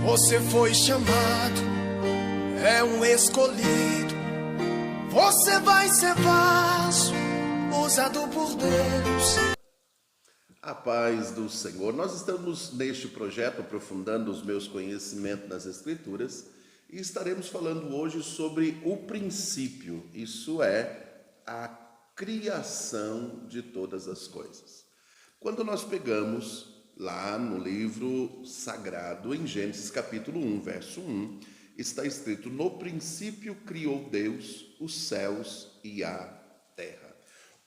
Você foi chamado, é um escolhido. Você vai ser vaso, usado por Deus. A paz do Senhor. Nós estamos neste projeto aprofundando os meus conhecimentos nas Escrituras e estaremos falando hoje sobre o princípio, isso é, a criação de todas as coisas. Quando nós pegamos lá no livro sagrado, em Gênesis capítulo 1, verso 1, está escrito: no princípio criou Deus os céus e a terra.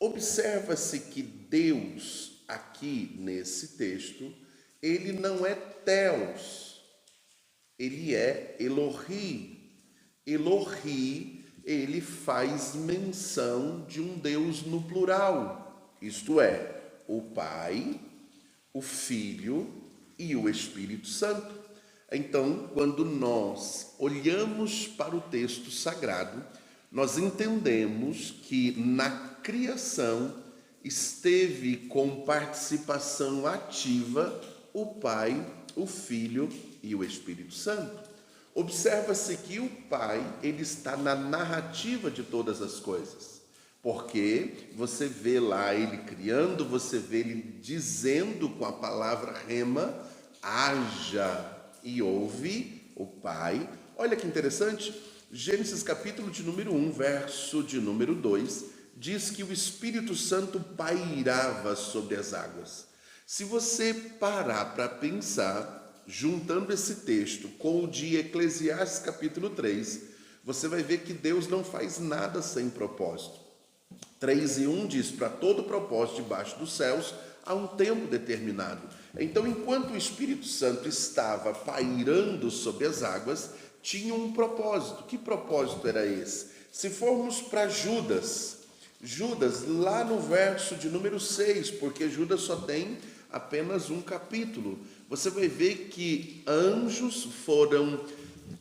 Observa-se que Deus, aqui nesse texto, ele não é Theos, ele é Elohi. Elohi, ele faz menção de um Deus no plural, isto é, o Pai, o Filho e o Espírito Santo. Então, quando nós olhamos para o texto sagrado, nós entendemos que na criação esteve com participação ativa o Pai, o Filho e o Espírito Santo. Observa-se que o Pai, ele está na narrativa de todas as coisas, porque você vê lá ele criando, você vê ele dizendo com a palavra rema, haja, e houve o Pai. Olha que interessante, Gênesis capítulo de número 1, verso de número 2, diz que o Espírito Santo pairava sobre as águas. Se você parar para pensar, juntando esse texto com o de Eclesiastes capítulo 3, você vai ver que Deus não faz nada sem propósito. 3:1 diz: para todo propósito debaixo dos céus há um tempo determinado. Então, enquanto o Espírito Santo estava pairando sobre as águas, tinha um propósito. Que propósito era esse? Se formos para Judas, lá no verso de número 6, porque Judas só tem apenas um capítulo, você vai ver que anjos foram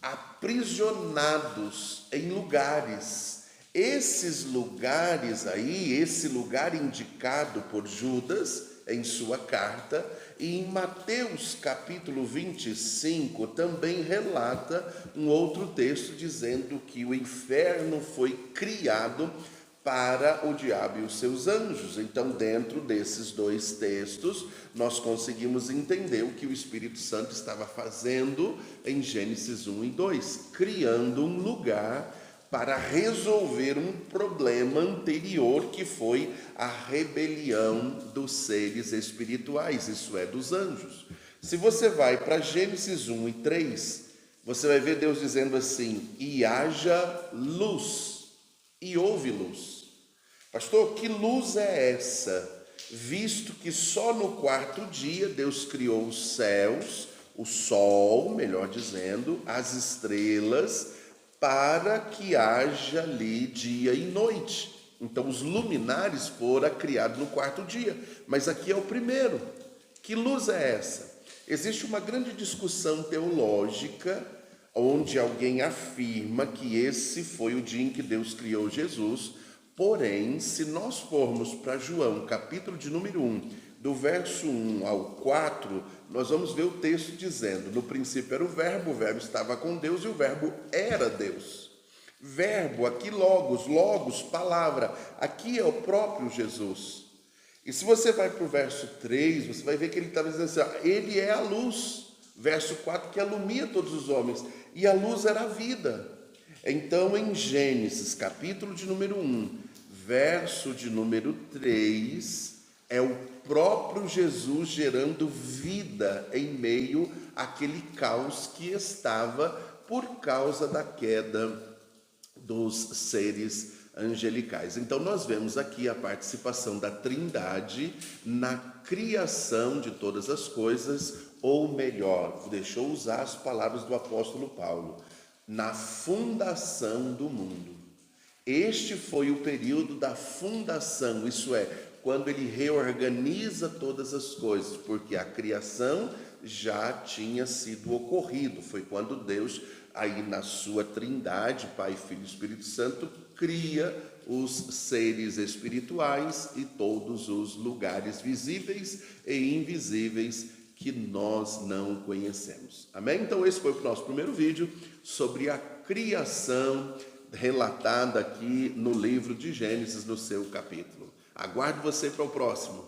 aprisionados em lugares. Esses lugares aí, esse lugar indicado por Judas em sua carta, e em Mateus capítulo 25 também relata um outro texto dizendo que o inferno foi criado para o diabo e os seus anjos. Então, dentro desses dois textos, nós conseguimos entender o que o Espírito Santo estava fazendo em Gênesis 1 e 2, criando um lugar para resolver um problema anterior, que foi a rebelião dos seres espirituais, isso é, dos anjos. Se você vai para Gênesis 1 e 3, você vai ver Deus dizendo assim: e haja luz, e houve luz. Pastor, que luz é essa? Visto que só no quarto dia Deus criou os céus, o sol, melhor dizendo, as estrelas, para que haja ali dia e noite. Então os luminares foram criados no quarto dia, mas aqui é o primeiro. Que luz é essa? Existe uma grande discussão teológica, onde alguém afirma que esse foi o dia em que Deus criou Jesus. Porém, se nós formos para João, capítulo de número 1, do verso 1 ao 4, nós vamos ver o texto dizendo: no princípio era o verbo estava com Deus e o verbo era Deus. Verbo, aqui logos, palavra, aqui é o próprio Jesus. E se você vai para o verso 3, você vai ver que ele estava dizendo assim: ele é a luz. Verso 4, que alumia todos os homens, e a luz era a vida. Então, em Gênesis, capítulo de número 1, verso de número 3, é o próprio Jesus gerando vida em meio àquele caos que estava por causa da queda dos seres angelicais. Então nós vemos aqui a participação da Trindade na criação de todas as coisas, ou melhor, deixa eu usar as palavras do apóstolo Paulo, na fundação do mundo. Este foi o período da fundação, isso é, quando ele reorganiza todas as coisas, porque a criação já tinha sido ocorrido. Foi quando Deus, aí na sua trindade, Pai, Filho e Espírito Santo, cria os seres espirituais e todos os lugares visíveis e invisíveis que nós não conhecemos. Amém? Então esse foi o nosso primeiro vídeo sobre a criação relatada aqui no livro de Gênesis, no seu capítulo. Aguardo você para o próximo.